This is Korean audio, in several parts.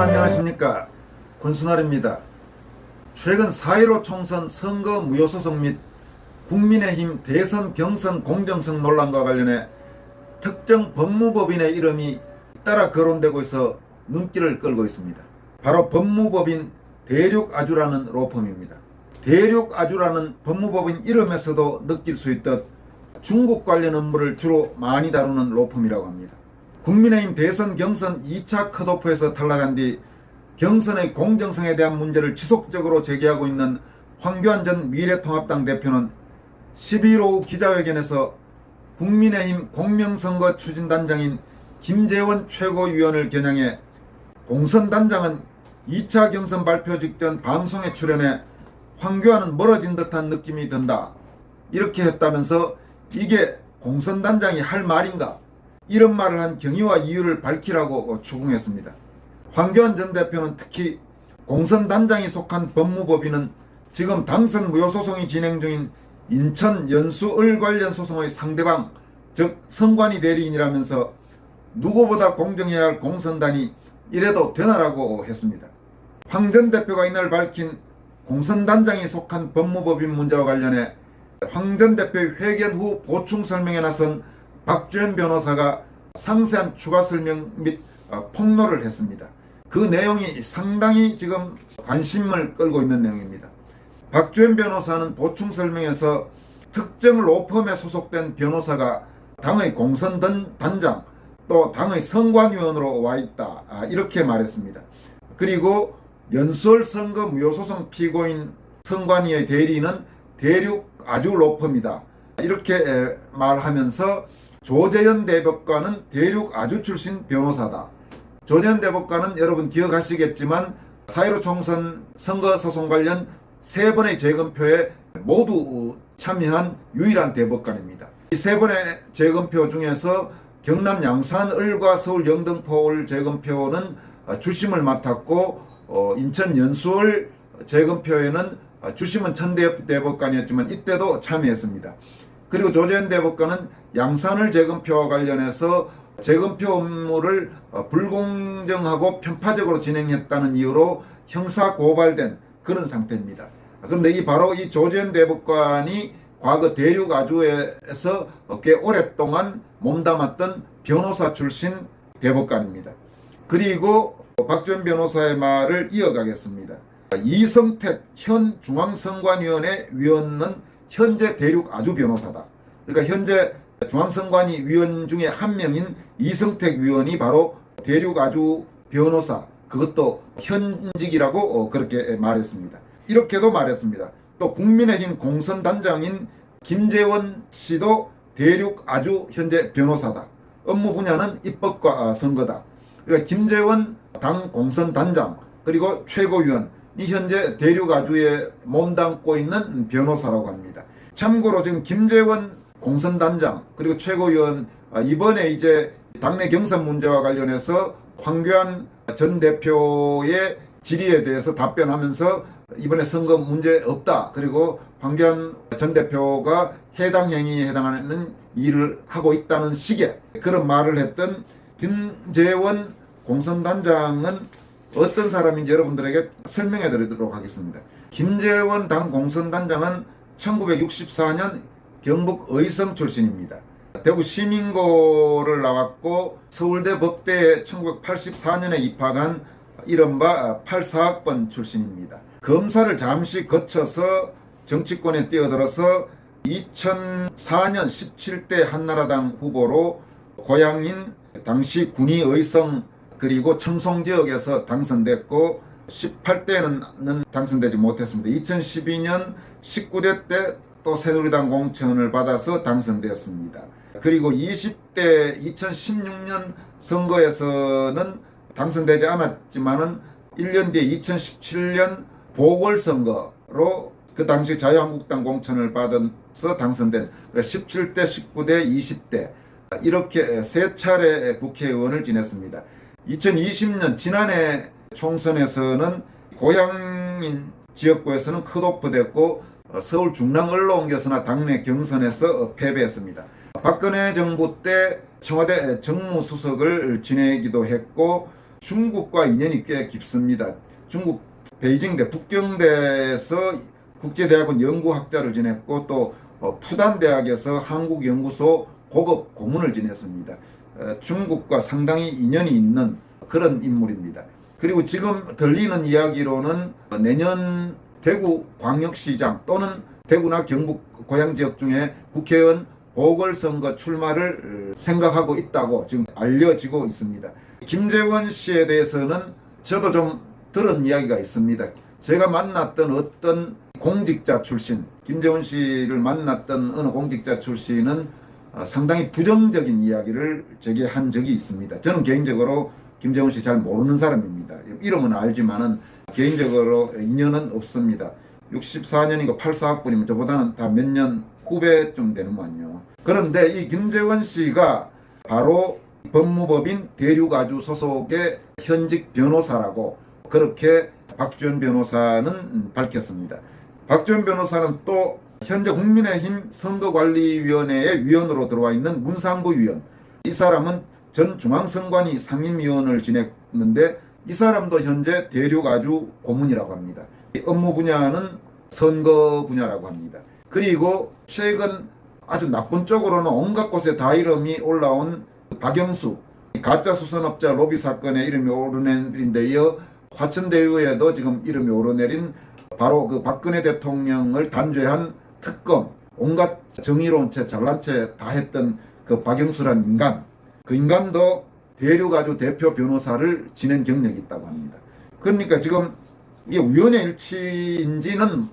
안녕하십니까, 권순할입니다. 최근 4.15 총선 선거 무효소송 및 국민의힘 대선 경선 공정성 논란과 관련해 특정 법무법인의 이름이 잇따라 거론되고 있어 눈길을 끌고 있습니다. 바로 법무법인 대륙아주라는 로펌입니다. 대륙아주라는 법무법인 이름에서도 느낄 수 있듯 중국 관련 업무를 주로 많이 다루는 로펌이라고 합니다. 국민의힘 대선 경선 2차 컷오프에서 탈락한 뒤 경선의 공정성에 대한 문제를 지속적으로 제기하고 있는 황교안 전 미래통합당 대표는 12일 오후 기자회견에서 국민의힘 공명선거 추진단장인 김재원 최고위원을 겨냥해 공선단장은 2차 경선 발표 직전 방송에 출연해 황교안은 멀어진 듯한 느낌이 든다, 이렇게 했다면서 이게 공선단장이 할 말인가, 이런 말을 한 경위와 이유를 밝히라고 추궁했습니다. 황교안 전 대표는 특히 공선단장이 속한 법무법인은 지금 당선 무효소송이 진행 중인 인천 연수을 관련 소송의 상대방, 즉 선관위 대리인이라면서 누구보다 공정해야 할 공선단이 이래도 되나라고 했습니다. 황 전 대표가 이날 밝힌 공선단장이 속한 법무법인 문제와 관련해 황 전 대표의 회견 후 보충 설명에 나선 박주현 변호사가 상세한 추가 설명 및 폭로를 했습니다. 그 내용이 상당히 지금 관심을 끌고 있는 내용입니다. 박주현 변호사는 보충 설명에서 특정 로펌에 소속된 변호사가 당의 공선단장 또 당의 선관위원으로 와 있다, 이렇게 말했습니다. 그리고 연수을 선거 무효소송 피고인 선관위의 대리인은 대륙아주 로펌이다, 이렇게 말하면서 조재현 대법관은 대륙아주 출신 변호사다. 조재현 대법관은 여러분 기억하시겠지만 4.15 총선 선거소송 관련 3번의 재검표에 모두 참여한 유일한 대법관입니다. 이 3번의 재검표 중에서 경남 양산을과 서울 영등포을 재검표는 주심을 맡았고, 인천 연수을 재검표에는 주심은 천대엽 대법관이었지만 이때도 참여했습니다. 그리고 조재현 대법관은 양산을 재검표와 관련해서 재검표 업무를 불공정하고 편파적으로 진행했다는 이유로 형사 고발된 그런 상태입니다. 그런데 바로 이 조재현 대법관이 과거 대륙아주에서 꽤 오랫동안 몸담았던 변호사 출신 대법관입니다. 그리고 박주현 변호사의 말을 이어가겠습니다. 이성택 현 중앙선관위원회 위원은 현재 대륙아주 변호사다. 그러니까 현재 중앙선관위 위원 중에 한 명인 이성택 위원이 바로 대륙아주 변호사, 그것도 현직이라고 그렇게 말했습니다. 이렇게도 말했습니다. 또 국민의힘 공선단장인 김재원 씨도 대륙아주 현재 변호사다. 업무 분야는 입법과 선거다. 그러니까 김재원 당 공선단장 그리고 최고위원, 이 현재 대륙아주에 몸담고 있는 변호사라고 합니다. 참고로 지금 김재원 공선단장 그리고 최고위원, 이번에 이제 당내 경선 문제와 관련해서 황교안 전 대표의 질의에 대해서 답변하면서 이번에 선거 문제 없다, 그리고 황교안 전 대표가 해당 행위에 해당하는 일을 하고 있다는 식의 그런 말을 했던 김재원 공선단장은 어떤 사람인지 여러분들에게 설명해 드리도록 하겠습니다. 김재원 당 공선단장은 1964년 경북 의성 출신입니다. 대구 시민고를 나왔고 서울대 법대에 1984년에 입학한 이른바 84학번 출신입니다. 검사를 잠시 거쳐서 정치권에 뛰어들어서 2004년 17대 한나라당 후보로 고향인 당시 군위 의성 그리고 청송 지역에서 당선됐고 18대는 당선되지 못했습니다. 2012년 19대 때 또 새누리당 공천을 받아서 당선되었습니다. 그리고 20대 2016년 선거에서는 당선되지 않았지만은 1년 뒤에 2017년 보궐선거로 그 당시 자유한국당 공천을 받아서 당선된 17대, 19대, 20대 이렇게 3차례 국회의원을 지냈습니다. 2020년 지난해 총선에서는 고향인 지역구에서는 컷오프 됐고 서울 중랑을로 옮겨서나 당내 경선에서 패배했습니다. 박근혜 정부 때 청와대 정무수석을 지내기도 했고 중국과 인연이 꽤 깊습니다. 중국 베이징대 북경대에서 국제대학원 연구학자를 지냈고 또 푸단대학에서 한국연구소 고급 고문을 지냈습니다. 중국과 상당히 인연이 있는 그런 인물입니다. 그리고 지금 들리는 이야기로는 내년 대구광역시장 또는 대구나 경북 고향 지역 중에 국회의원 보궐선거 출마를 생각하고 있다고 지금 알려지고 있습니다. 김재원 씨에 대해서는 저도 좀 들은 이야기가 있습니다. 제가 만났던 어떤 공직자 출신, 김재원 씨를 만났던 어느 공직자 출신은 상당히 부정적인 이야기를 제게 한 적이 있습니다. 저는 개인적으로 김재원 씨 잘 모르는 사람입니다. 이름은 알지만은 개인적으로 인연은 없습니다. 64년이고 84학번이면 저보다는 다 몇 년 후배쯤 되는만요. 그런데 이 김재원 씨가 바로 법무법인 대륙아주 소속의 현직 변호사라고 그렇게 박주현 변호사는 밝혔습니다. 박주현 변호사는 또 현재 국민의힘 선거관리위원회의 위원으로 들어와 있는 문상부 위원, 이 사람은 전 중앙선관위 상임위원을 지냈는데 이 사람도 현재 대륙아주 고문이라고 합니다. 업무 분야는 선거 분야라고 합니다. 그리고 최근 아주 나쁜 쪽으로는 온갖 곳에 다 이름이 올라온 박영수 가짜 수선업자 로비 사건에 이름이 오르내린데 이어 화천대유에도 지금 이름이 오르내린 바로 그 박근혜 대통령을 단죄한 특검, 온갖 정의로운 채 잘난 채 다 했던 그 박영수란 인간, 그 인간도 대륙아주 대표 변호사를 지낸 경력이 있다고 합니다. 그러니까 지금 이게 우연의 일치인지는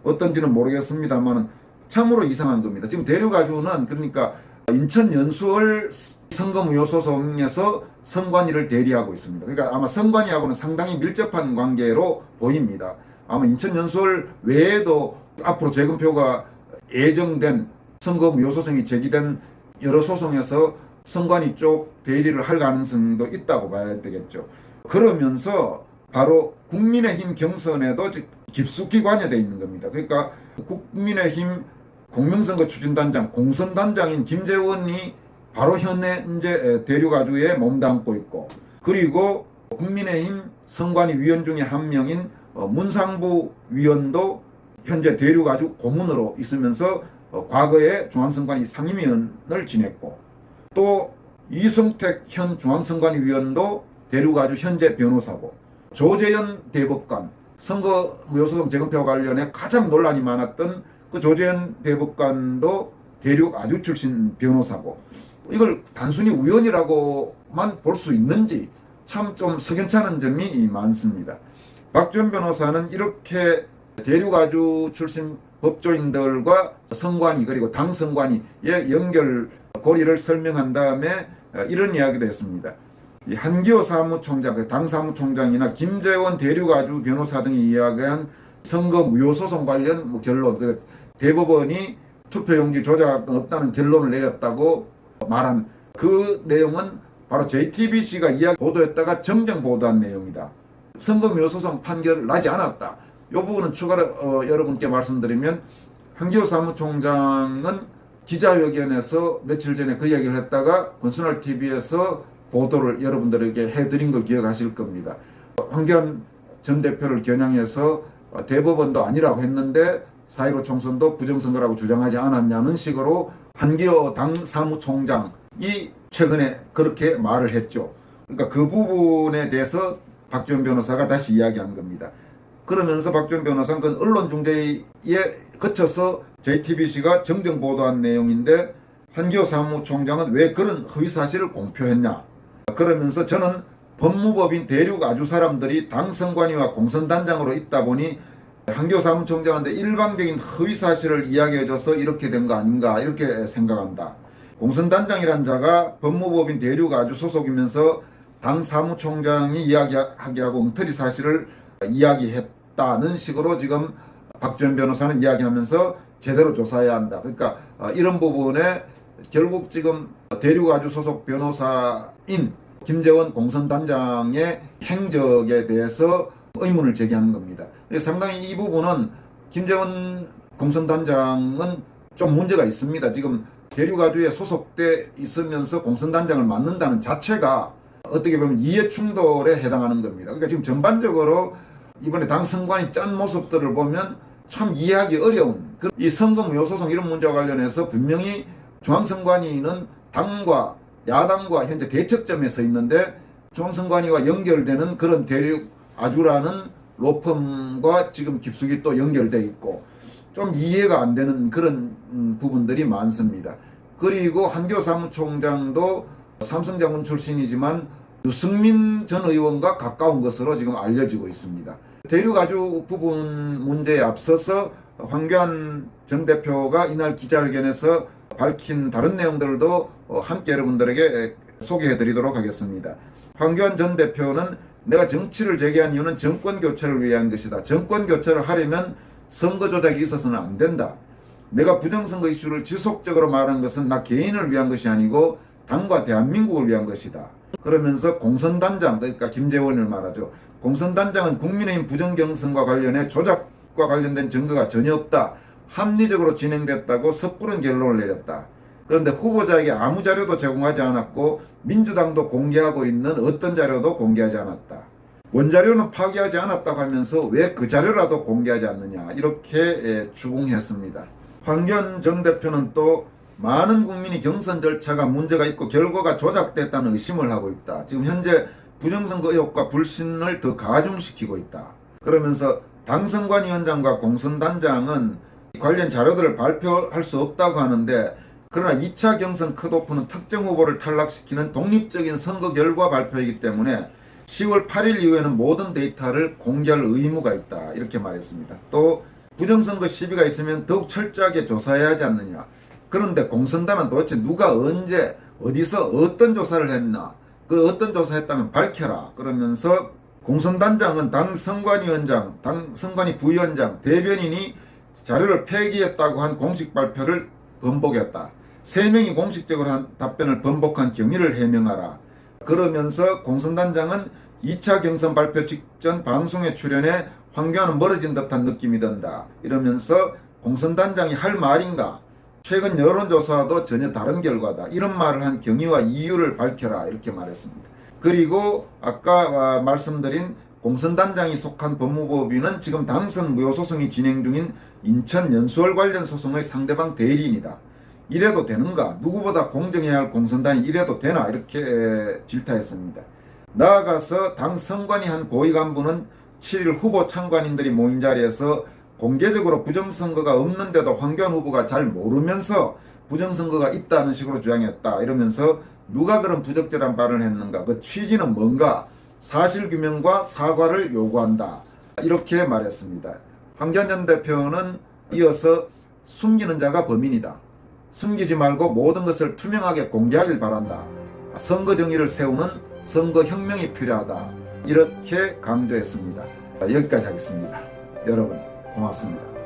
어떤지는 모르겠습니다만 참으로 이상한 겁니다. 지금 대륙아주는 그러니까 인천 연수을 선거무효 소송에서 선관위를 대리하고 있습니다. 그러니까 아마 선관위하고는 상당히 밀접한 관계로 보입니다. 아마 인천 연수을 외에도 앞으로 재검표가 예정된 선거무효 소송이 제기된 여러 소송에서 선관위 쪽 대리를 할 가능성도 있다고 봐야 되겠죠. 그러면서 바로 국민의힘 경선에도 깊숙이 관여되어 있는 겁니다. 그러니까 국민의힘 공명선거 추진단장, 공선단장인 김재원이 바로 현재 대륙아주에 몸담고 있고, 그리고 국민의힘 선관위 위원 중에 한 명인 문상부 위원도 현재 대륙아주 고문으로 있으면서 과거에 중앙선관위 상임위원을 지냈고, 또 이성택 현 중앙선관위 위원도 대륙아주 현재 변호사고, 조재현 대법관, 선거무효소송 재검표와 관련해 가장 논란이 많았던 그 조재현 대법관도 대륙아주 출신 변호사고, 이걸 단순히 우연이라고만 볼 수 있는지 참 좀 석연찮은 점이 많습니다. 박주현 변호사는 이렇게 대륙아주 출신 법조인들과 선관위 그리고 당 선관위의 연결고리를 설명한 다음에 이런 이야기도 했습니다. 한기호 사무총장, 당 사무총장이나 김재원 대륙아주 변호사 등이 이야기한 선거무효소송 관련 결론, 대법원이 투표용지 조작 없다는 결론을 내렸다고 말한 그 내용은 바로 JTBC가 이야기 보도했다가 정정 보도한 내용이다. 선거무효소송 판결 나지 않았다. 이 부분은 추가로 여러분께 말씀드리면, 한기호 사무총장은 기자회견에서 며칠 전에 그 이야기를 했다가 권순할 TV에서 보도를 여러분들에게 해드린 걸 기억하실 겁니다. 황교안 전 대표를 겨냥해서 대법원도 아니라고 했는데 4.15 총선도 부정선거라고 주장하지 않았냐는 식으로 한기호 당 사무총장이 최근에 그렇게 말을 했죠. 그러니까 그 부분에 대해서 박주현 변호사가 다시 이야기한 겁니다. 그러면서 박주현 변호사는 그 언론중재에 거쳐서 JTBC가 정정 보도한 내용인데, 한기호 사무총장은 왜 그런 허위사실을 공표했냐. 그러면서 저는 법무법인 대륙아주 사람들이 당 선관위와 공선단장으로 있다 보니 한기호 사무총장한테 일방적인 허위사실을 이야기해줘서 이렇게 된 거 아닌가 이렇게 생각한다. 공선단장이란 자가 법무법인 대륙아주 소속이면서 당 사무총장이 이야기하게 하고 엉터리 사실을 이야기했다는 식으로 지금 박주현 변호사는 이야기하면서 제대로 조사해야 한다. 그러니까 이런 부분에 결국 지금 대륙아주 소속 변호사인 김재원 공선단장의 행적에 대해서 의문을 제기하는 겁니다. 상당히 이 부분은 김재원 공선단장은 좀 문제가 있습니다. 지금 대륙아주에 소속돼 있으면서 공선단장을 맡는다는 자체가 어떻게 보면 이해 충돌에 해당하는 겁니다. 그러니까 지금 전반적으로 이번에 당 선관위 짠 모습들을 보면 참 이해하기 어려운 이 선거무효소송 이런 문제와 관련해서 분명히 중앙선관위는 당과 야당과 현재 대척점에 서 있는데 중앙선관위와 연결되는 그런 대륙 아주라는 로펌과 지금 깊숙이 또 연결돼 있고 좀 이해가 안 되는 그런 부분들이 많습니다. 그리고 한교 사무총장도 삼성자문 출신이지만 유승민 전 의원과 가까운 것으로 지금 알려지고 있습니다. 대륙아주 부분 문제에 앞서서 황교안 전 대표가 이날 기자회견에서 밝힌 다른 내용들도 함께 여러분들에게 소개해 드리도록 하겠습니다. 황교안 전 대표는 내가 정치를 재개한 이유는 정권 교체를 위한 것이다. 정권 교체를 하려면 선거 조작이 있어서는 안 된다. 내가 부정선거 이슈를 지속적으로 말한 것은 나 개인을 위한 것이 아니고 당과 대한민국을 위한 것이다. 그러면서 공선단장, 그러니까 김재원을 말하죠. 공선단장은 국민의힘 부정경선과 관련해 조작과 관련된 증거가 전혀 없다. 합리적으로 진행됐다고 섣부른 결론을 내렸다. 그런데 후보자에게 아무 자료도 제공하지 않았고 민주당도 공개하고 있는 어떤 자료도 공개하지 않았다. 원자료는 파기하지 않았다고 하면서 왜 그 자료라도 공개하지 않느냐 이렇게 추궁했습니다. 황교안 전 대표는 또 많은 국민이 경선 절차가 문제가 있고 결과가 조작됐다는 의심을 하고 있다. 지금 현재 부정선거 의혹과 불신을 더 가중시키고 있다. 그러면서 당선관위원장과 공선단장은 관련 자료들을 발표할 수 없다고 하는데 그러나 2차 경선 컷오프는 특정 후보를 탈락시키는 독립적인 선거 결과 발표이기 때문에 10월 8일 이후에는 모든 데이터를 공개할 의무가 있다. 이렇게 말했습니다. 또 부정선거 시비가 있으면 더욱 철저하게 조사해야 하지 않느냐. 그런데 공선단은 도대체 누가 언제 어디서 어떤 조사를 했나. 그 어떤 조사했다면 밝혀라. 그러면서 공선단장은 당 선관위원장, 당 선관위 부위원장, 대변인이 자료를 폐기했다고 한 공식 발표를 번복했다. 3명이 공식적으로 한 답변을 번복한 경위를 해명하라. 그러면서 공선단장은 2차 경선 발표 직전 방송에 출연해 황교안은 멀어진 듯한 느낌이 든다. 이러면서 공선단장이 할 말인가? 최근 여론조사도 전혀 다른 결과다. 이런 말을 한 경위와 이유를 밝혀라. 이렇게 말했습니다. 그리고 아까 말씀드린 공선단장이 속한 법무법인은 지금 당선 무효소송이 진행 중인 인천 연수원 관련 소송의 상대방 대리인이다. 이래도 되는가? 누구보다 공정해야 할 공선단이 이래도 되나? 이렇게 질타했습니다. 나아가서 당 선관위 한 고위 간부는 7일 후보 참관인들이 모인 자리에서 공개적으로 부정선거가 없는데도 황교안 후보가 잘 모르면서 부정선거가 있다는 식으로 주장했다. 이러면서 누가 그런 부적절한 발언을 했는가? 그 취지는 뭔가? 사실규명과 사과를 요구한다. 이렇게 말했습니다. 황교안 전 대표는 이어서 숨기는 자가 범인이다. 숨기지 말고 모든 것을 투명하게 공개하길 바란다. 선거 정의를 세우는 선거혁명이 필요하다. 이렇게 강조했습니다. 여기까지 하겠습니다. 여러분 고맙습니다.